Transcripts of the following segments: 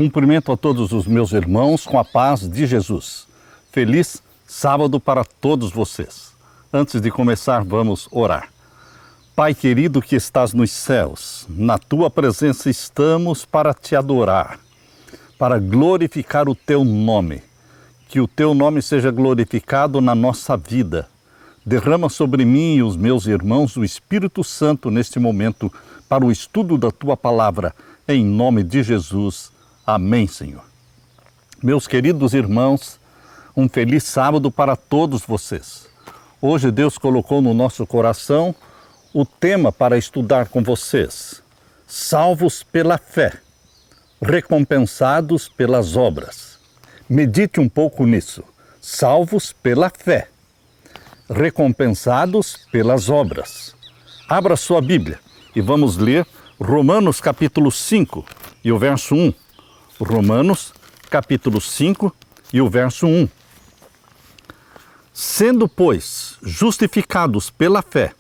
Cumprimento a todos os meus irmãos com a paz de Jesus. Feliz sábado para todos vocês. Antes de começar, vamos orar. Pai querido que estás nos céus, na tua presença estamos para te adorar, para glorificar o teu nome. Que o teu nome seja glorificado na nossa vida. Derrama sobre mim e os meus irmãos o Espírito Santo neste momento para o estudo da tua palavra. Em nome de Jesus. Amém, Senhor. Meus queridos irmãos, um feliz sábado para todos vocês. Hoje Deus colocou no nosso coração o tema para estudar com vocês. Salvos pela fé, recompensados pelas obras. Medite um pouco nisso. Salvos pela fé, recompensados pelas obras. Abra sua Bíblia e vamos ler Romanos capítulo 5 e o verso 1. Romanos capítulo 5 e o verso 1. Sendo, pois, justificados pela fé,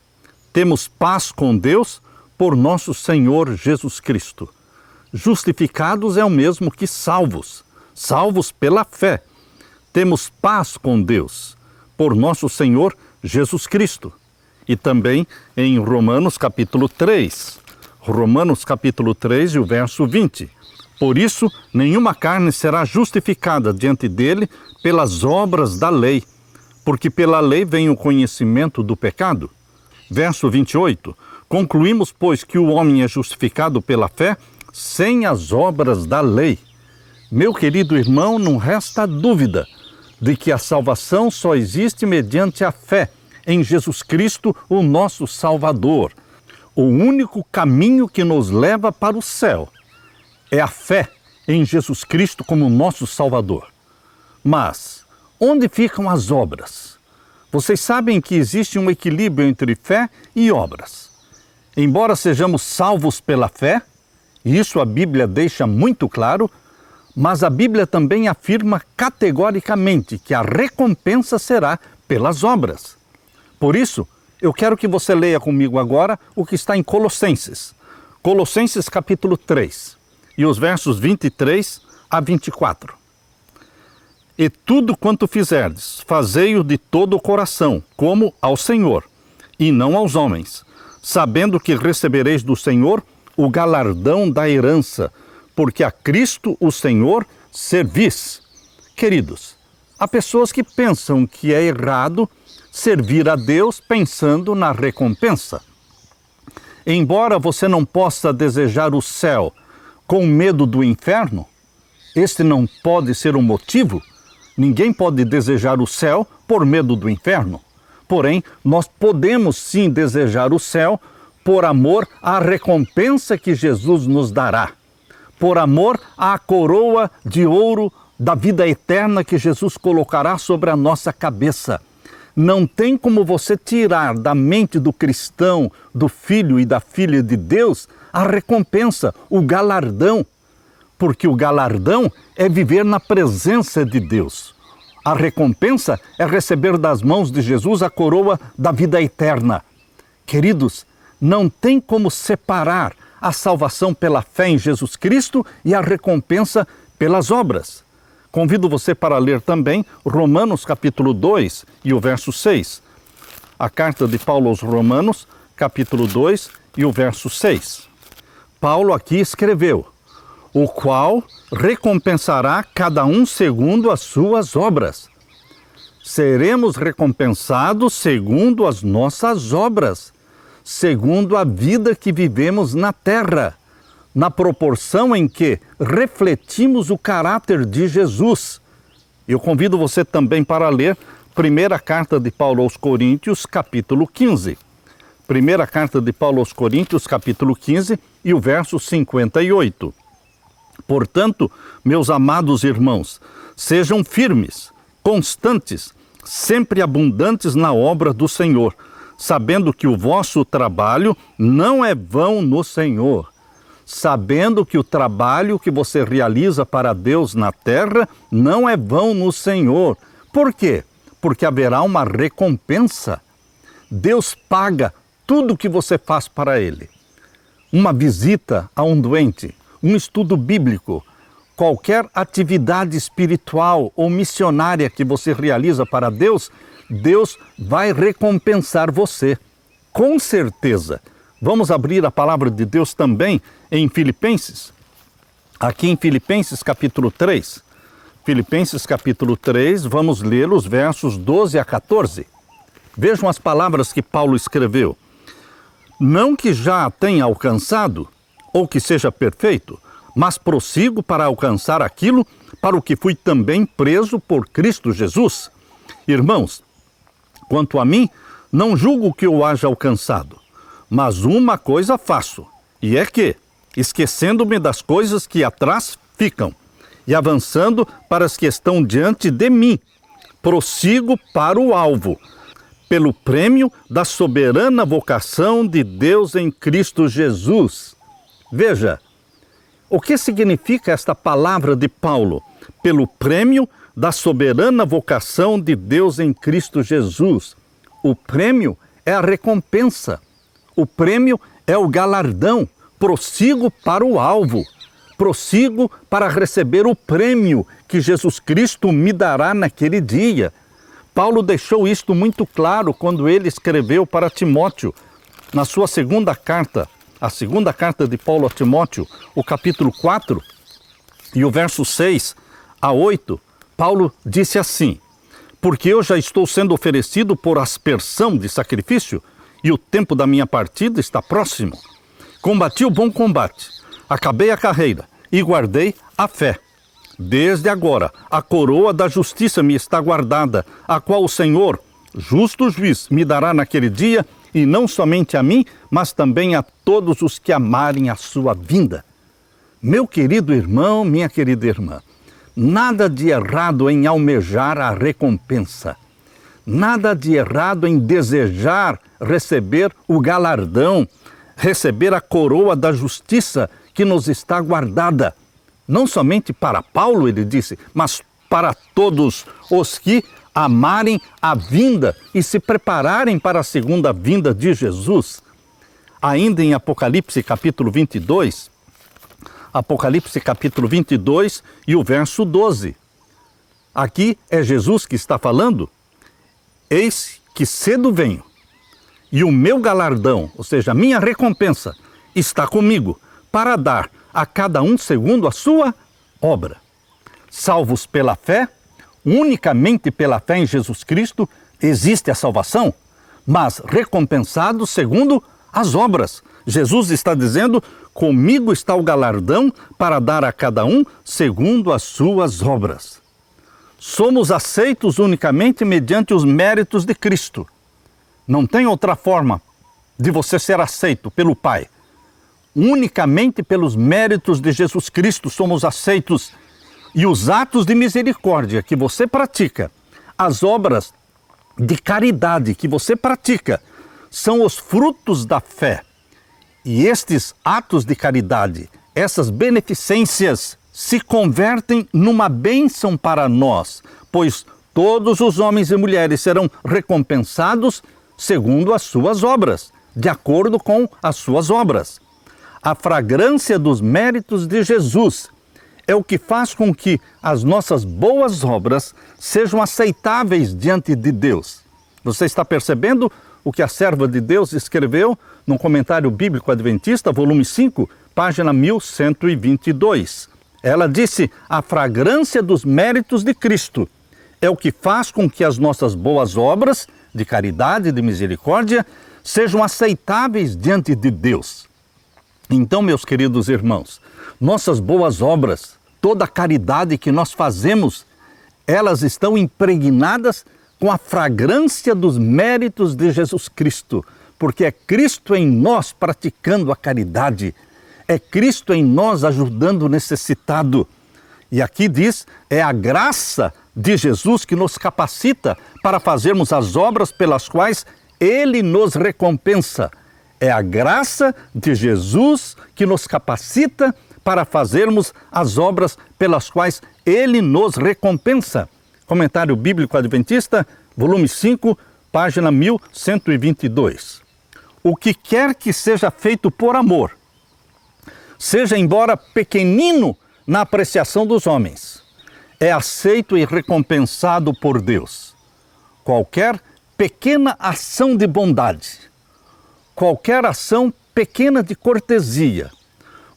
temos paz com Deus por nosso Senhor Jesus Cristo. Justificados é o mesmo que salvos. Salvos pela fé. Temos paz com Deus por nosso Senhor Jesus Cristo. E também em Romanos capítulo 3. Romanos capítulo 3 e o verso 20. Por isso, nenhuma carne será justificada diante dele pelas obras da lei, porque pela lei vem o conhecimento do pecado. Verso 28. Concluímos, pois, que o homem é justificado pela fé sem as obras da lei. Meu querido irmão, não resta dúvida de que a salvação só existe mediante a fé em Jesus Cristo, o nosso Salvador. O único caminho que nos leva para o céu é a fé em Jesus Cristo como nosso Salvador. Mas onde ficam as obras? Vocês sabem que existe um equilíbrio entre fé e obras. Embora sejamos salvos pela fé, e isso a Bíblia deixa muito claro, mas a Bíblia também afirma categoricamente que a recompensa será pelas obras. Por isso, eu quero que você leia comigo agora o que está em Colossenses. Colossenses capítulo 3 e os versos 23 a 24. E tudo quanto fizerdes, fazei-o de todo o coração, como ao Senhor, e não aos homens, sabendo que recebereis do Senhor o galardão da herança, porque a Cristo o Senhor servis. Queridos, há pessoas que pensam que é errado servir a Deus pensando na recompensa. Embora você não possa desejar o céu com medo do inferno, este não pode ser um motivo. Ninguém pode desejar o céu por medo do inferno. Porém, nós podemos sim desejar o céu por amor à recompensa que Jesus nos dará. Por amor à coroa de ouro da vida eterna que Jesus colocará sobre a nossa cabeça. Não tem como você tirar da mente do cristão, do filho e da filha de Deus, a recompensa, o galardão. Porque o galardão é viver na presença de Deus. A recompensa é receber das mãos de Jesus a coroa da vida eterna. Queridos, não tem como separar a salvação pela fé em Jesus Cristo e a recompensa pelas obras. Convido você para ler também Romanos capítulo 2 e o verso 6. A carta de Paulo aos Romanos, capítulo 2 e o verso 6. Paulo aqui escreveu: o qual recompensará cada um segundo as suas obras. Seremos recompensados segundo as nossas obras, segundo a vida que vivemos na terra, na proporção em que refletimos o caráter de Jesus. Eu convido você também para ler primeira carta de Paulo aos Coríntios, capítulo 15. Primeira carta de Paulo aos Coríntios, capítulo 15 e o verso 58. Portanto, meus amados irmãos, sejam firmes, constantes, sempre abundantes na obra do Senhor, sabendo que o vosso trabalho não é vão no Senhor. Sabendo que o trabalho que você realiza para Deus na terra não é vão no Senhor. Por quê? Porque haverá uma recompensa. Deus paga tudo o que você faz para Ele. Uma visita a um doente, um estudo bíblico, qualquer atividade espiritual ou missionária que você realiza para Deus, Deus vai recompensar você. Com certeza. Vamos abrir a palavra de Deus também em Filipenses. Aqui em Filipenses capítulo 3. Filipenses capítulo 3, vamos ler os versos 12 a 14. Vejam as palavras que Paulo escreveu. Não que já a tenha alcançado, ou que seja perfeito, mas prossigo para alcançar aquilo para o que fui também preso por Cristo Jesus. Irmãos, quanto a mim, não julgo que eu haja alcançado, mas uma coisa faço, e é que, esquecendo-me das coisas que atrás ficam, e avançando para as que estão diante de mim, prossigo para o alvo, pelo prêmio da soberana vocação de Deus em Cristo Jesus. Veja, o que significa esta palavra de Paulo? Pelo prêmio da soberana vocação de Deus em Cristo Jesus. O prêmio é a recompensa. O prêmio é o galardão. Prossigo para o alvo. Prossigo para receber o prêmio que Jesus Cristo me dará naquele dia. Paulo deixou isto muito claro quando ele escreveu para Timóteo, na sua segunda carta, a segunda carta de Paulo a Timóteo, o capítulo 4 e o verso 6 a 8, Paulo disse assim: porque eu já estou sendo oferecido por aspersão de sacrifício e o tempo da minha partida está próximo. Combati o bom combate, acabei a carreira e guardei a fé. Desde agora, a coroa da justiça me está guardada, a qual o Senhor, justo juiz, me dará naquele dia, e não somente a mim, mas também a todos os que amarem a sua vinda. Meu querido irmão, minha querida irmã, nada de errado em almejar a recompensa. Nada de errado em desejar receber o galardão, receber a coroa da justiça que nos está guardada. Não somente para Paulo, ele disse, mas para todos os que amarem a vinda e se prepararem para a segunda vinda de Jesus. Ainda em Apocalipse capítulo 22, Apocalipse capítulo 22 e o verso 12. Aqui é Jesus que está falando. Eis que cedo venho, e o meu galardão, ou seja, a minha recompensa, está comigo, para dar a cada um segundo a sua obra. Salvos pela fé, unicamente pela fé em Jesus Cristo, existe a salvação, mas recompensados segundo as obras. Jesus está dizendo, comigo está o galardão para dar a cada um segundo as suas obras. Somos aceitos unicamente mediante os méritos de Cristo. Não tem outra forma de você ser aceito pelo Pai. Unicamente pelos méritos de Jesus Cristo somos aceitos. E os atos de misericórdia que você pratica, as obras de caridade que você pratica, são os frutos da fé. E estes atos de caridade, essas beneficências, se convertem numa bênção para nós, pois todos os homens e mulheres serão recompensados segundo as suas obras, de acordo com as suas obras. A fragrância dos méritos de Jesus é o que faz com que as nossas boas obras sejam aceitáveis diante de Deus. Você está percebendo o que a serva de Deus escreveu no Comentário Bíblico Adventista, volume 5, página 1122. Ela disse, a fragrância dos méritos de Cristo é o que faz com que as nossas boas obras de caridade e de misericórdia sejam aceitáveis diante de Deus. Então, meus queridos irmãos, nossas boas obras, toda a caridade que nós fazemos, elas estão impregnadas com a fragrância dos méritos de Jesus Cristo, porque é Cristo em nós praticando a caridade, é Cristo em nós ajudando o necessitado. E aqui diz, é a graça de Jesus que nos capacita para fazermos as obras pelas quais Ele nos recompensa. É a graça de Jesus que nos capacita para fazermos as obras pelas quais Ele nos recompensa. Comentário Bíblico Adventista, volume 5, página 1122. O que quer que seja feito por amor, seja embora pequenino na apreciação dos homens, é aceito e recompensado por Deus. Qualquer pequena ação de bondade, qualquer ação pequena de cortesia,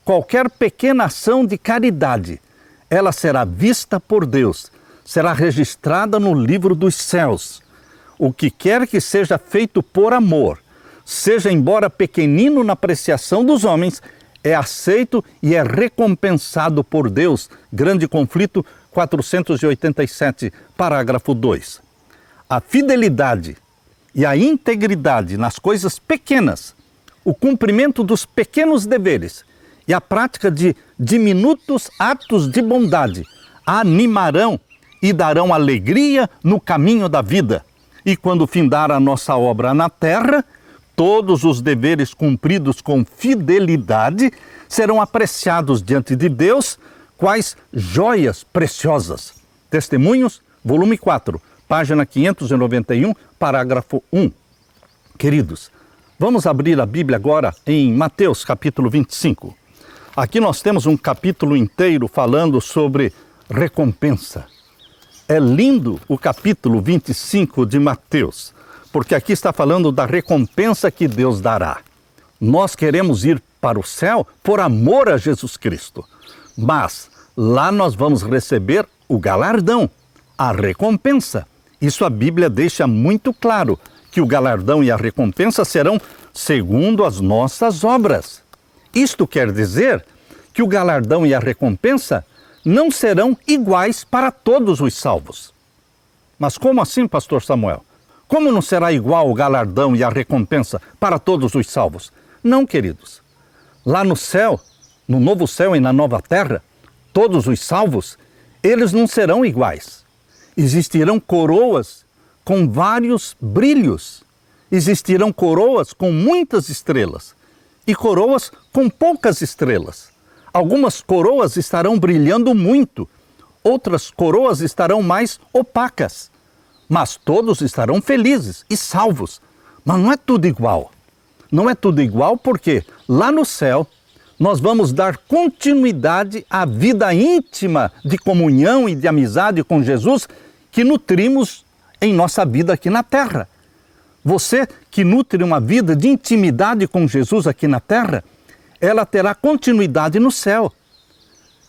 qualquer pequena ação de caridade, ela será vista por Deus, será registrada no livro dos céus. O que quer que seja feito por amor, seja embora pequenino na apreciação dos homens, é aceito e é recompensado por Deus. Grande Conflito 487, parágrafo 2. A fidelidade e a integridade nas coisas pequenas, o cumprimento dos pequenos deveres e a prática de diminutos atos de bondade animarão e darão alegria no caminho da vida. E quando findar a nossa obra na terra, todos os deveres cumpridos com fidelidade serão apreciados diante de Deus, quais joias preciosas. Testemunhos, volume 4, página 591, parágrafo 1. Queridos, vamos abrir a Bíblia agora em Mateus capítulo 25. Aqui nós temos um capítulo inteiro falando sobre recompensa. É lindo o capítulo 25 de Mateus, porque aqui está falando da recompensa que Deus dará. Nós queremos ir para o céu por amor a Jesus Cristo, mas lá nós vamos receber o galardão, a recompensa. Isso a Bíblia deixa muito claro, que o galardão e a recompensa serão segundo as nossas obras. Isto quer dizer que o galardão e a recompensa não serão iguais para todos os salvos. Mas como assim, pastor Samuel? Como não será igual o galardão e a recompensa para todos os salvos? Não, queridos. Lá no céu, no novo céu e na nova terra, todos os salvos, eles não serão iguais. Existirão coroas com vários brilhos. Existirão coroas com muitas estrelas e coroas com poucas estrelas. Algumas coroas estarão brilhando muito, outras coroas estarão mais opacas. Mas todos estarão felizes e salvos. Mas não é tudo igual. Não é tudo igual porque lá no céu nós vamos dar continuidade à vida íntima de comunhão e de amizade com Jesus que nutrimos em nossa vida aqui na terra. Você que nutre uma vida de intimidade com Jesus aqui na terra, ela terá continuidade no céu.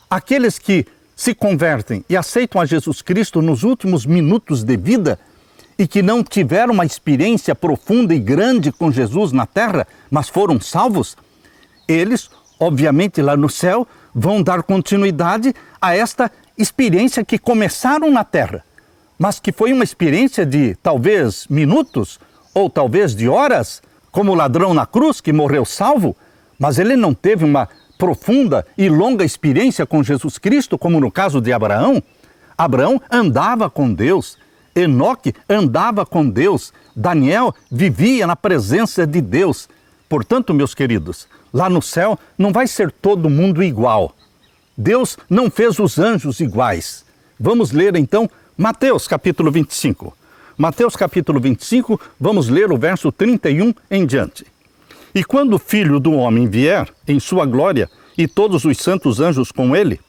Aqueles que se convertem e aceitam a Jesus Cristo nos últimos minutos de vida e que não tiveram uma experiência profunda e grande com Jesus na terra, mas foram salvos, eles, obviamente, lá no céu, vão dar continuidade a esta experiência que começaram na terra, mas que foi uma experiência de talvez minutos ou talvez de horas, como o ladrão na cruz que morreu salvo, mas ele não teve uma profunda e longa experiência com Jesus Cristo, como no caso de Abraão. Abraão andava com Deus, Enoque andava com Deus, Daniel vivia na presença de Deus. Portanto, meus queridos, lá no céu não vai ser todo mundo igual. Deus não fez os anjos iguais. Vamos ler então Mateus capítulo 25. Mateus capítulo 25, vamos ler o verso 31 em diante. E quando o Filho do Homem vier em sua glória e todos os santos anjos com ele,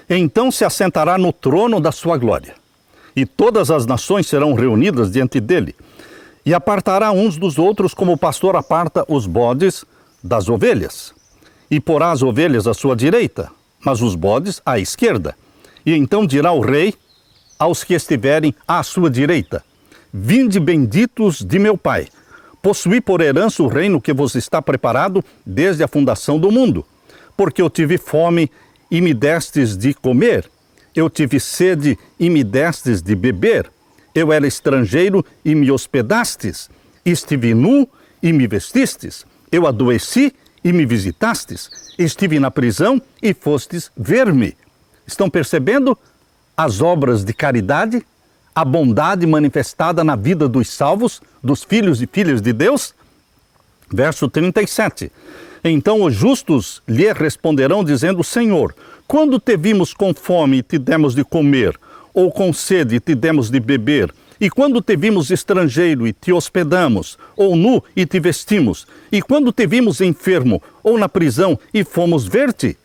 então se assentará no trono da sua glória. E todas as nações serão reunidas diante dele, e apartará uns dos outros como o pastor aparta os bodes das ovelhas. E porá as ovelhas à sua direita, mas os bodes à esquerda. E então dirá o rei aos que estiverem à sua direita: vinde benditos de meu Pai, possuí por herança o reino que vos está preparado desde a fundação do mundo. Porque eu tive fome e me destes de comer, eu tive sede e me destes de beber, eu era estrangeiro e me hospedastes, estive nu e me vestistes, eu adoeci e me visitastes, estive na prisão e fostes ver-me. Estão percebendo as obras de caridade, a bondade manifestada na vida dos salvos, dos filhos e filhas de Deus? Verso 37. Então os justos lhe responderão dizendo: Senhor, quando te vimos com fome e te demos de comer, ou com sede e te demos de beber? E quando te vimos estrangeiro e te hospedamos, ou nu e te vestimos? E quando te vimos enfermo ou na prisão e fomos ver-te?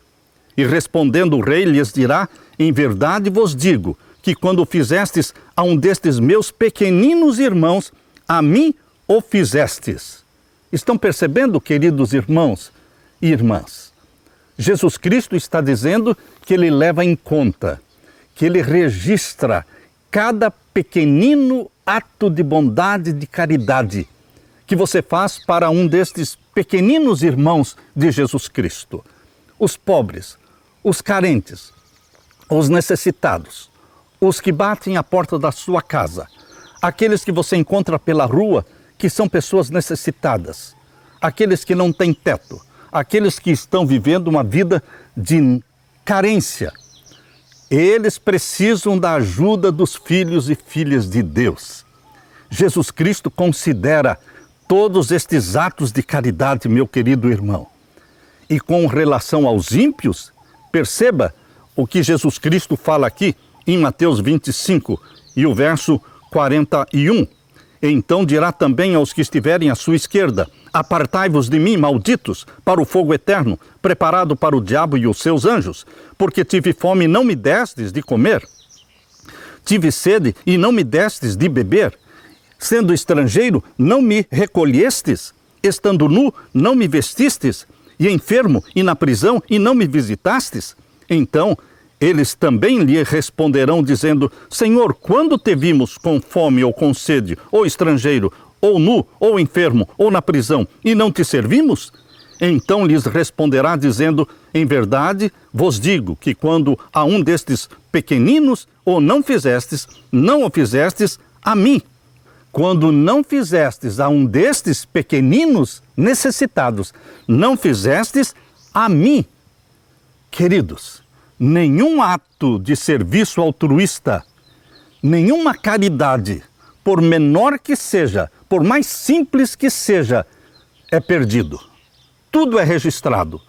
E respondendo o rei lhes dirá: em verdade vos digo, que quando fizestes a um destes meus pequeninos irmãos, a mim o fizestes. Estão percebendo, queridos irmãos e irmãs? Jesus Cristo está dizendo que Ele leva em conta, que Ele registra cada pequenino ato de bondade, de caridade, que você faz para um destes pequeninos irmãos de Jesus Cristo. Os pobres, os carentes, os necessitados, os que batem à porta da sua casa, aqueles que você encontra pela rua, que são pessoas necessitadas, aqueles que não têm teto, aqueles que estão vivendo uma vida de carência. Eles precisam da ajuda dos filhos e filhas de Deus. Jesus Cristo considera todos estes atos de caridade, meu querido irmão. E com relação aos ímpios, perceba o que Jesus Cristo fala aqui em Mateus 25 e o verso 41. Então dirá também aos que estiverem à sua esquerda: apartai-vos de mim, malditos, para o fogo eterno, preparado para o diabo e os seus anjos, porque tive fome e não me destes de comer, tive sede e não me destes de beber, sendo estrangeiro não me recolhestes, estando nu não me vestistes, e enfermo e na prisão e não me visitastes. Então eles também lhe responderão dizendo: Senhor, quando te vimos com fome ou com sede, ou estrangeiro, ou nu, ou enfermo, ou na prisão, e não te servimos? Então lhes responderá dizendo: em verdade vos digo que quando a um destes pequeninos o não fizestes, não o fizestes a mim. Quando não fizestes a um destes pequeninos necessitados, não fizestes a mim. Queridos, nenhum ato de serviço altruísta, nenhuma caridade, por menor que seja, por mais simples que seja, é perdido. Tudo é registrado,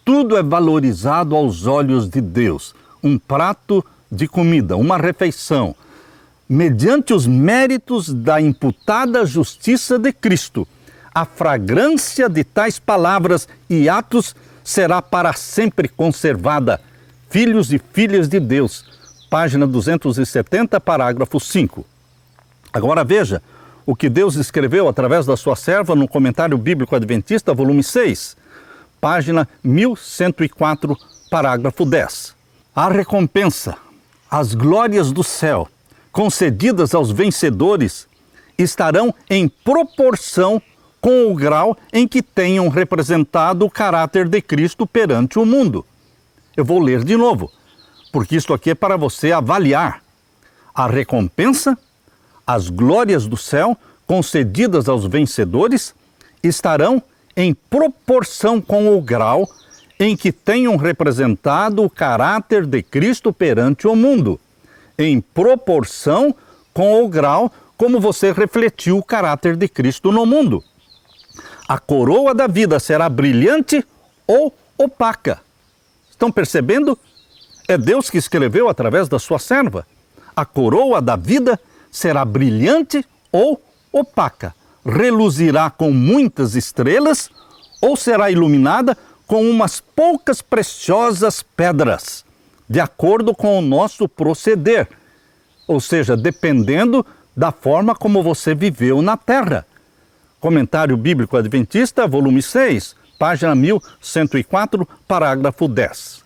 tudo é valorizado aos olhos de Deus. Um prato de comida, uma refeição, mediante os méritos da imputada justiça de Cristo, a fragrância de tais palavras e atos será para sempre conservada. Filhos e filhas de Deus, página 270, parágrafo 5. Agora veja o que Deus escreveu através da sua serva no Comentário Bíblico Adventista, volume 6, página 1104, parágrafo 10. A recompensa, as glórias do céu, concedidas aos vencedores, estarão em proporção com o grau em que tenham representado o caráter de Cristo perante o mundo. Eu vou ler de novo, porque isto aqui é para você avaliar. A recompensa, as glórias do céu, concedidas aos vencedores, estarão em proporção com o grau em que tenham representado o caráter de Cristo perante o mundo. Em proporção com o grau como você refletiu o caráter de Cristo no mundo. A coroa da vida será brilhante ou opaca. Estão percebendo? É Deus que escreveu através da sua serva. A coroa da vida será brilhante ou opaca. Reluzirá com muitas estrelas ou será iluminada com umas poucas preciosas pedras, de acordo com o nosso proceder. Ou seja, dependendo da forma como você viveu na terra. Comentário Bíblico Adventista, volume 6, página 1104, parágrafo 10.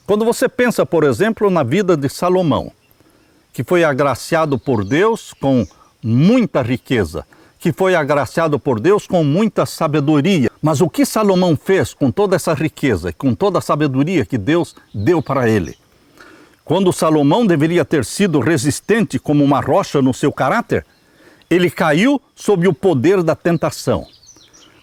Quando você pensa, por exemplo, na vida de Salomão, que foi agraciado por Deus com muita riqueza, que foi agraciado por Deus com muita sabedoria. Mas o que Salomão fez com toda essa riqueza, com toda a sabedoria que Deus deu para ele? Quando Salomão deveria ter sido resistente como uma rocha no seu caráter, ele caiu sob o poder da tentação.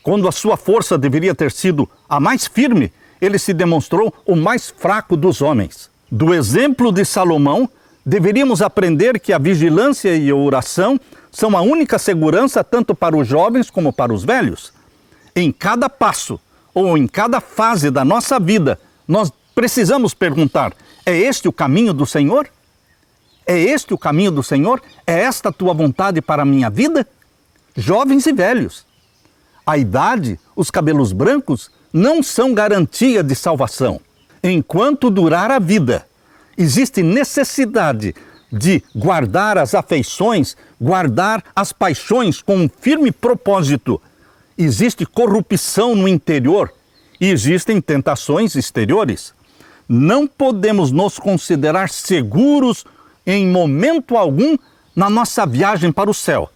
Quando a sua força deveria ter sido a mais firme, ele se demonstrou o mais fraco dos homens. Do exemplo de Salomão, deveríamos aprender que a vigilância e a oração são a única segurança tanto para os jovens como para os velhos. Em cada passo ou em cada fase da nossa vida, nós precisamos perguntar: é este o caminho do Senhor? É este o caminho do Senhor? É esta a tua vontade para a minha vida? Jovens e velhos. A idade, os cabelos brancos, não são garantia de salvação. enquanto durar a vida, existe necessidade de guardar as afeições, guardar as paixões com um firme propósito. Existe corrupção no interior e existem tentações exteriores. Não podemos nos considerar seguros em momento algum na nossa viagem para o céu,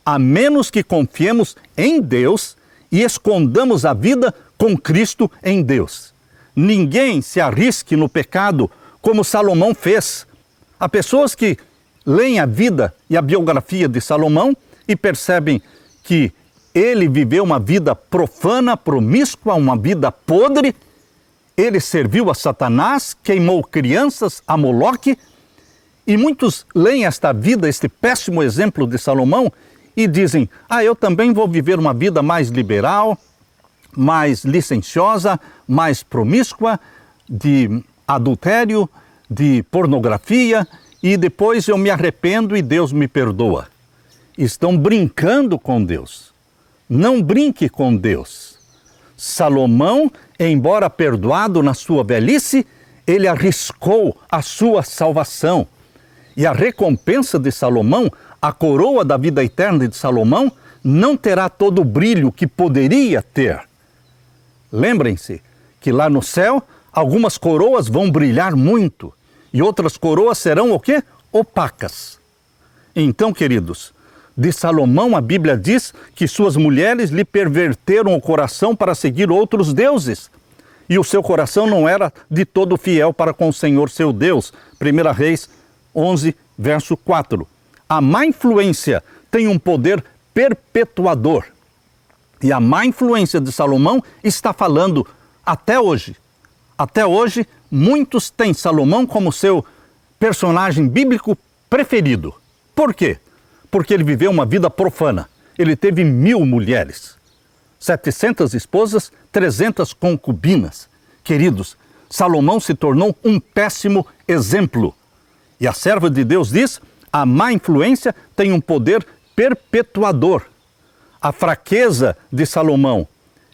a menos que confiemos em Deus e escondamos a vida com Cristo em Deus. Ninguém se arrisque no pecado como Salomão fez. Há pessoas que leem a vida e a biografia de Salomão e percebem que ele viveu uma vida profana, promíscua, uma vida podre. Ele serviu a Satanás, queimou crianças a Moloque. E muitos leem esta vida, este péssimo exemplo de Salomão, e dizem: eu também vou viver uma vida mais liberal, mais licenciosa, mais promíscua, de adultério, de pornografia, e depois eu me arrependo e Deus me perdoa. Estão brincando com Deus. Não brinque com Deus. Salomão, embora perdoado na sua velhice, ele arriscou a sua salvação. E a recompensa de Salomão, a coroa da vida eterna de Salomão, não terá todo o brilho que poderia ter. Lembrem-se que lá no céu, algumas coroas vão brilhar muito e outras coroas serão o quê? Opacas. Então, queridos, de Salomão a Bíblia diz que suas mulheres lhe perverteram o coração para seguir outros deuses. E o seu coração não era de todo fiel para com o Senhor seu Deus. 1 Reis 11, verso 4. A má influência tem um poder perpetuador. E a má influência de Salomão está falando até hoje. Até hoje, muitos têm Salomão como seu personagem bíblico preferido. Por quê? Porque ele viveu uma vida profana. Ele teve 1000 mulheres, 700 esposas, 300 concubinas. Queridos, Salomão se tornou um péssimo exemplo. E a serva de Deus diz: a má influência tem um poder perpetuador. A fraqueza de Salomão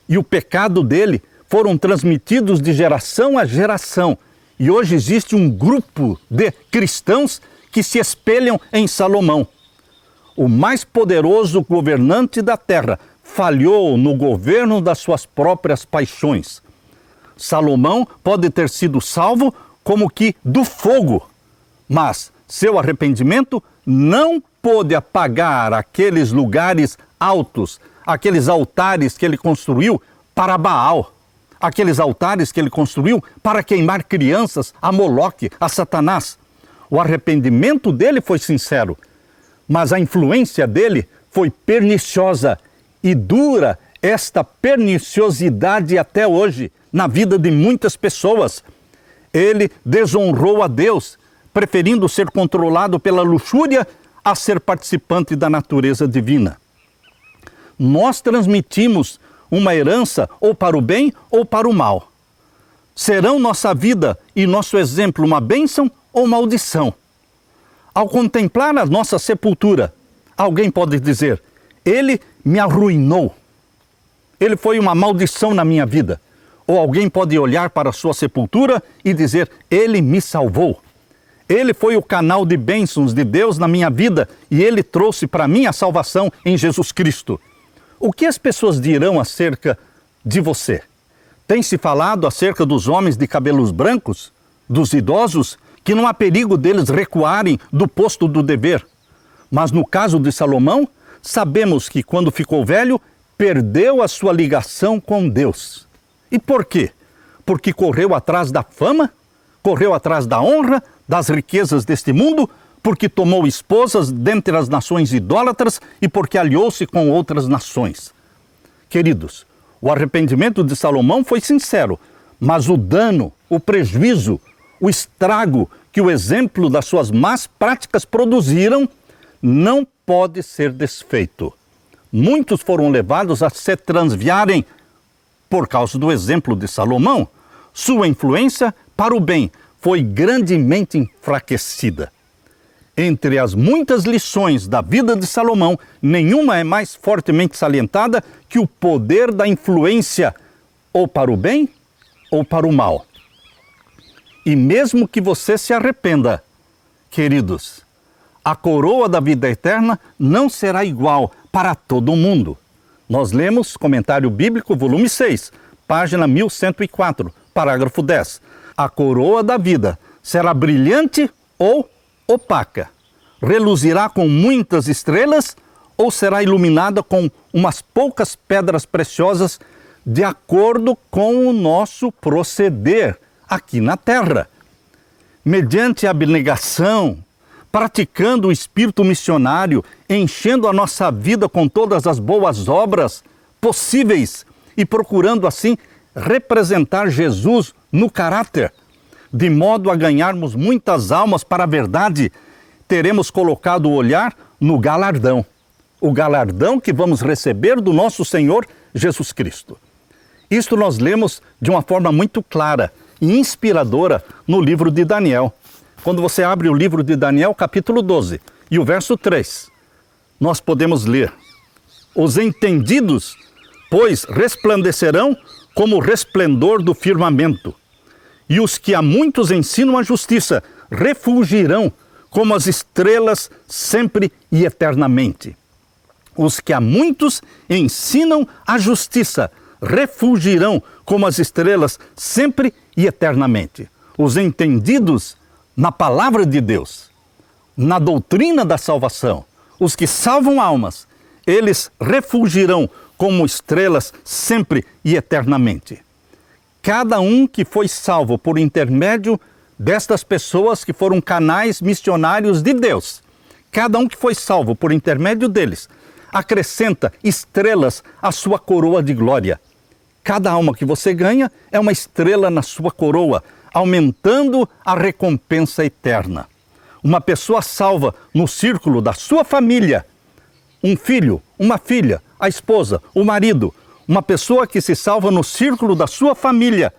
e o pecado dele foram transmitidos de geração a geração. E hoje existe um grupo de cristãos que se espelham em Salomão. O mais poderoso governante da terra falhou no governo das suas próprias paixões. Salomão pode ter sido salvo como que do fogo, mas seu arrependimento não pôde apagar aqueles lugares altos, aqueles altares que ele construiu para Baal, aqueles altares que ele construiu para queimar crianças a Moloque, a Satanás. O arrependimento dele foi sincero, mas a influência dele foi perniciosa e dura esta perniciosidade até hoje na vida de muitas pessoas. Ele desonrou a Deus, preferindo ser controlado pela luxúria a ser participante da natureza divina. Nós transmitimos uma herança ou para o bem ou para o mal. Serão nossa vida e nosso exemplo uma bênção ou maldição? Ao contemplar a nossa sepultura, alguém pode dizer: ele me arruinou, ele foi uma maldição na minha vida. Ou alguém pode olhar para a sua sepultura e dizer: ele me salvou. Ele foi o canal de bênçãos de Deus na minha vida e ele trouxe para mim a salvação em Jesus Cristo. O que as pessoas dirão acerca de você? Tem se falado acerca dos homens de cabelos brancos, dos idosos, que não há perigo deles recuarem do posto do dever. Mas no caso de Salomão, sabemos que quando ficou velho, perdeu a sua ligação com Deus. E por quê? Porque correu atrás da fama, correu atrás da honra, das riquezas deste mundo, porque tomou esposas dentre as nações idólatras e porque aliou-se com outras nações. Queridos, o arrependimento de Salomão foi sincero, mas o dano, o prejuízo, o estrago que o exemplo das suas más práticas produziram não pode ser desfeito. Muitos foram levados a se transviarem por causa do exemplo de Salomão. Sua influência para o bem foi grandemente enfraquecida. Entre as muitas lições da vida de Salomão, nenhuma é mais fortemente salientada que o poder da influência, ou para o bem ou para o mal. E mesmo que você se arrependa, queridos, a coroa da vida eterna não será igual para todo mundo. Nós lemos Comentário Bíblico, volume 6, página 1104, parágrafo 10. A coroa da vida será brilhante ou opaca? Reluzirá com muitas estrelas ou será iluminada com umas poucas pedras preciosas de acordo com o nosso proceder aqui na terra? Mediante a abnegação, praticando o espírito missionário, enchendo a nossa vida com todas as boas obras possíveis e procurando assim representar Jesus no caráter, de modo a ganharmos muitas almas para a verdade, teremos colocado o olhar no galardão. O galardão que vamos receber do nosso Senhor Jesus Cristo. Isto nós lemos de uma forma muito clara e inspiradora no livro de Daniel. Quando você abre o livro de Daniel, capítulo 12, e o verso 3, nós podemos ler: os entendidos, pois, resplandecerão como o resplendor do firmamento, e os que a muitos ensinam a justiça refulgirão como as estrelas sempre e eternamente. Os que a muitos ensinam a justiça refulgirão como as estrelas sempre e eternamente. Os entendidos na palavra de Deus, na doutrina da salvação, os que salvam almas, eles refulgirão como estrelas sempre e eternamente. Cada um que foi salvo por intermédio destas pessoas que foram canais missionários de Deus, cada um que foi salvo por intermédio deles, acrescenta estrelas à sua coroa de glória. Cada alma que você ganha é uma estrela na sua coroa, aumentando a recompensa eterna. Uma pessoa salva no círculo da sua família, um filho, uma filha, a esposa, o marido, uma pessoa que se salva no círculo da sua família,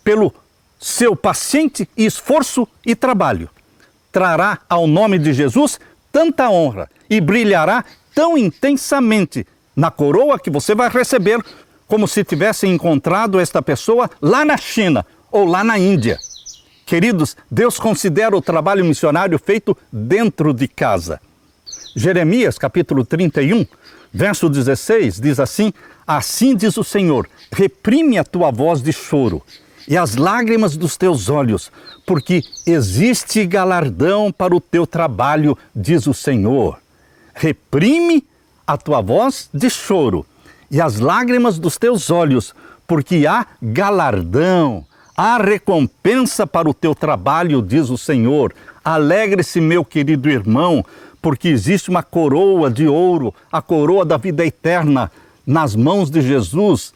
pelo seu paciente esforço e trabalho, trará ao nome de Jesus tanta honra e brilhará tão intensamente na coroa que você vai receber, como se tivesse encontrado esta pessoa lá na China ou lá na Índia. Queridos, Deus considera o trabalho missionário feito dentro de casa. Jeremias, capítulo 31, verso 16, diz assim: assim diz o Senhor, reprime a tua voz de choro e as lágrimas dos teus olhos, porque existe galardão para o teu trabalho, diz o Senhor. Reprime a tua voz de choro e as lágrimas dos teus olhos, porque há galardão, há recompensa para o teu trabalho, diz o Senhor. Alegre-se, meu querido irmão, porque existe uma coroa de ouro, a coroa da vida eterna, nas mãos de Jesus,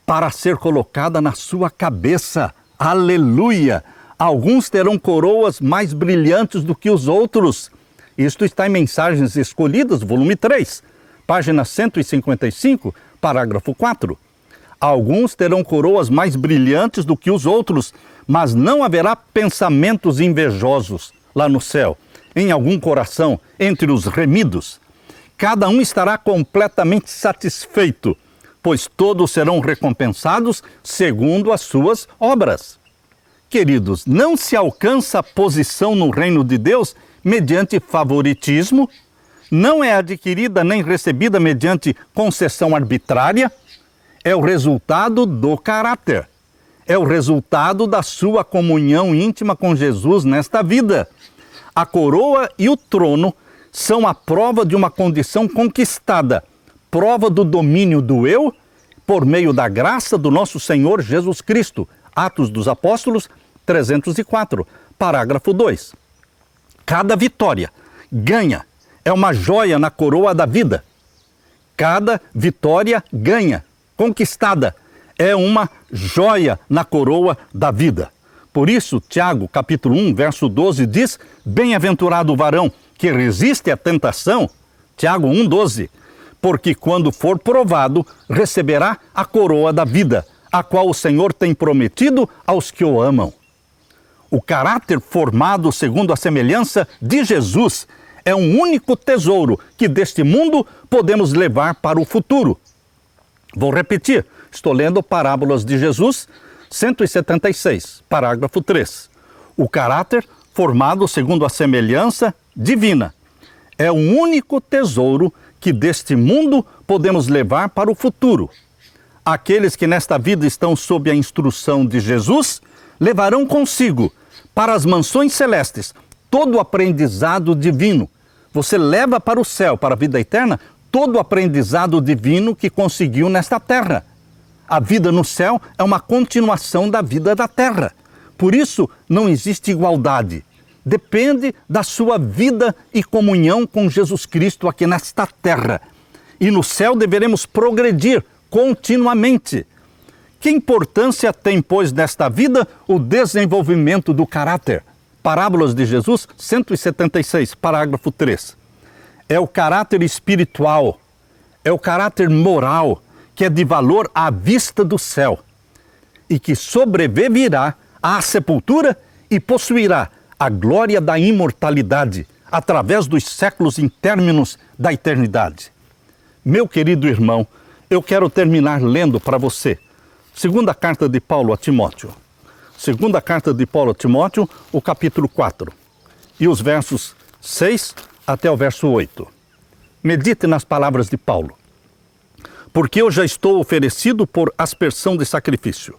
para ser colocada na sua cabeça. Aleluia! Alguns terão coroas mais brilhantes do que os outros. Isto está em Mensagens Escolhidas, volume 3, página 155, parágrafo 4. Alguns terão coroas mais brilhantes do que os outros, mas não haverá pensamentos invejosos lá no céu, em algum coração, entre os remidos. Cada um estará completamente satisfeito, pois todos serão recompensados segundo as suas obras. Queridos, não se alcança a posição no reino de Deus mediante favoritismo, não é adquirida nem recebida mediante concessão arbitrária, é o resultado do caráter, é o resultado da sua comunhão íntima com Jesus nesta vida. A coroa e o trono são a prova de uma condição conquistada, prova do domínio do eu por meio da graça do nosso Senhor Jesus Cristo. Atos dos Apóstolos 304, parágrafo 2. Cada vitória ganha é uma joia na coroa da vida. Cada vitória ganha, conquistada, é uma joia na coroa da vida. Por isso, Tiago, capítulo 1, verso 12, diz: bem-aventurado o varão que resiste à tentação, Tiago 1, 12, porque quando for provado, receberá a coroa da vida, a qual o Senhor tem prometido aos que o amam. O caráter formado segundo a semelhança de Jesus é um único tesouro que deste mundo podemos levar para o futuro. Vou repetir, estou lendo Parábolas de Jesus, 176, parágrafo 3. O caráter formado segundo a semelhança divina. É o único tesouro que deste mundo podemos levar para o futuro. Aqueles que nesta vida estão sob a instrução de Jesus levarão consigo para as mansões celestes todo o aprendizado divino. Você leva para o céu, para a vida eterna, todo o aprendizado divino que conseguiu nesta terra. A vida no céu é uma continuação da vida da terra. Por isso, não existe igualdade. Depende da sua vida e comunhão com Jesus Cristo aqui nesta terra. E no céu deveremos progredir continuamente. Que importância tem, pois, nesta vida o desenvolvimento do caráter? Parábolas de Jesus, 176, parágrafo 3. É o caráter espiritual, é o caráter moral que é de valor à vista do céu e que sobreviverá à sepultura e possuirá a glória da imortalidade através dos séculos intérminos da eternidade. Meu querido irmão, eu quero terminar lendo para você segunda carta de Paulo a Timóteo. Segunda carta de Paulo a Timóteo, o capítulo 4, e os versos 6 até o verso 8. Medite nas palavras de Paulo. Porque eu já estou oferecido por aspersão de sacrifício,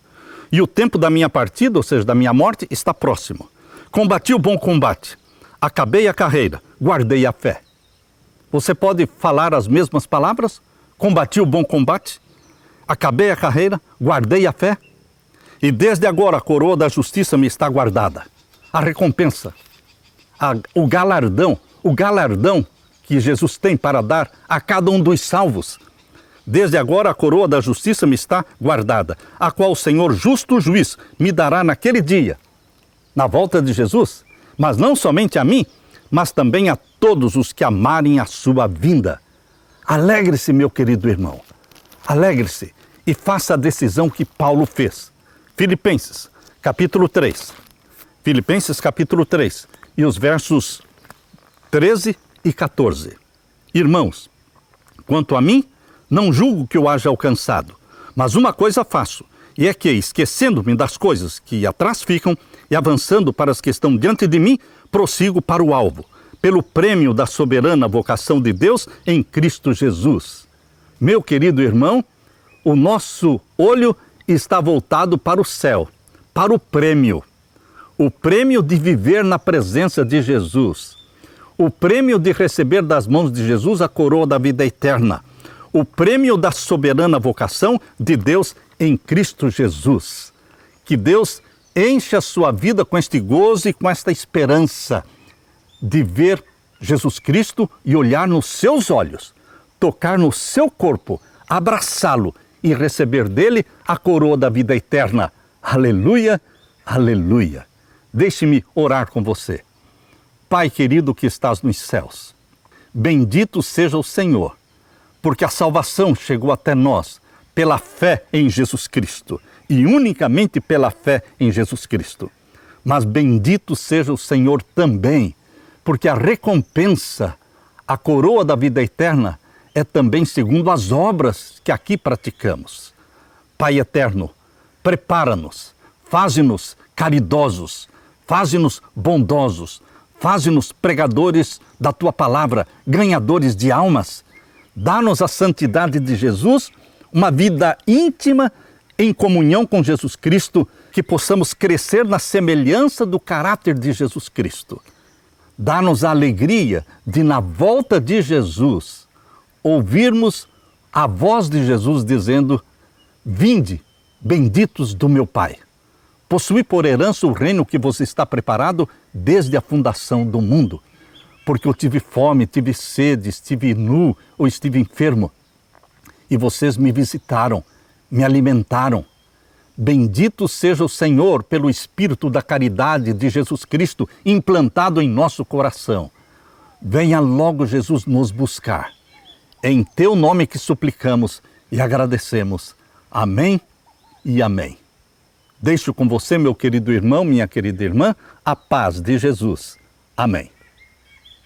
e o tempo da minha partida, ou seja, da minha morte, está próximo. Combati o bom combate, acabei a carreira, guardei a fé. Você pode falar as mesmas palavras? Combati o bom combate, acabei a carreira, guardei a fé. E desde agora a coroa da justiça me está guardada. A recompensa, o galardão que Jesus tem para dar a cada um dos salvos. Desde agora a coroa da justiça me está guardada, a qual o Senhor justo juiz me dará naquele dia, na volta de Jesus, mas não somente a mim, mas também a todos os que amarem a sua vinda. Alegre-se, meu querido irmão, alegre-se e faça a decisão que Paulo fez. Filipenses, capítulo 3. Filipenses, capítulo 3, e os versos 13 e 14. Irmãos, quanto a mim, não julgo que eu haja alcançado, mas uma coisa faço, e é que, esquecendo-me das coisas que atrás ficam e avançando para as que estão diante de mim, prossigo para o alvo, pelo prêmio da soberana vocação de Deus em Cristo Jesus. Meu querido irmão, o nosso olho está voltado para o céu, para o prêmio de viver na presença de Jesus, o prêmio de receber das mãos de Jesus a coroa da vida eterna, o prêmio da soberana vocação de Deus em Cristo Jesus. Que Deus enche a sua vida com este gozo e com esta esperança de ver Jesus Cristo e olhar nos seus olhos, tocar no seu corpo, abraçá-lo e receber dele a coroa da vida eterna. Aleluia, aleluia. Deixe-me orar com você. Pai querido que estás nos céus, bendito seja o Senhor, porque a salvação chegou até nós pela fé em Jesus Cristo e unicamente pela fé em Jesus Cristo. Mas bendito seja o Senhor também, porque a recompensa, a coroa da vida eterna, é também segundo as obras que aqui praticamos. Pai eterno, prepara-nos, faze-nos caridosos, faze-nos bondosos, faze-nos pregadores da Tua palavra, ganhadores de almas. Dá-nos a santidade de Jesus, uma vida íntima em comunhão com Jesus Cristo, que possamos crescer na semelhança do caráter de Jesus Cristo. Dá-nos a alegria de, na volta de Jesus, ouvirmos a voz de Jesus dizendo: vinde, benditos do meu Pai. Possui por herança o reino que vos está preparado desde a fundação do mundo. Porque eu tive fome, tive sede, estive nu ou estive enfermo. E vocês me visitaram, me alimentaram. Bendito seja o Senhor pelo Espírito da caridade de Jesus Cristo implantado em nosso coração. Venha logo, Jesus, nos buscar. É em Teu nome que suplicamos e agradecemos. Amém e amém. Deixo com você, meu querido irmão, minha querida irmã, a paz de Jesus. Amém.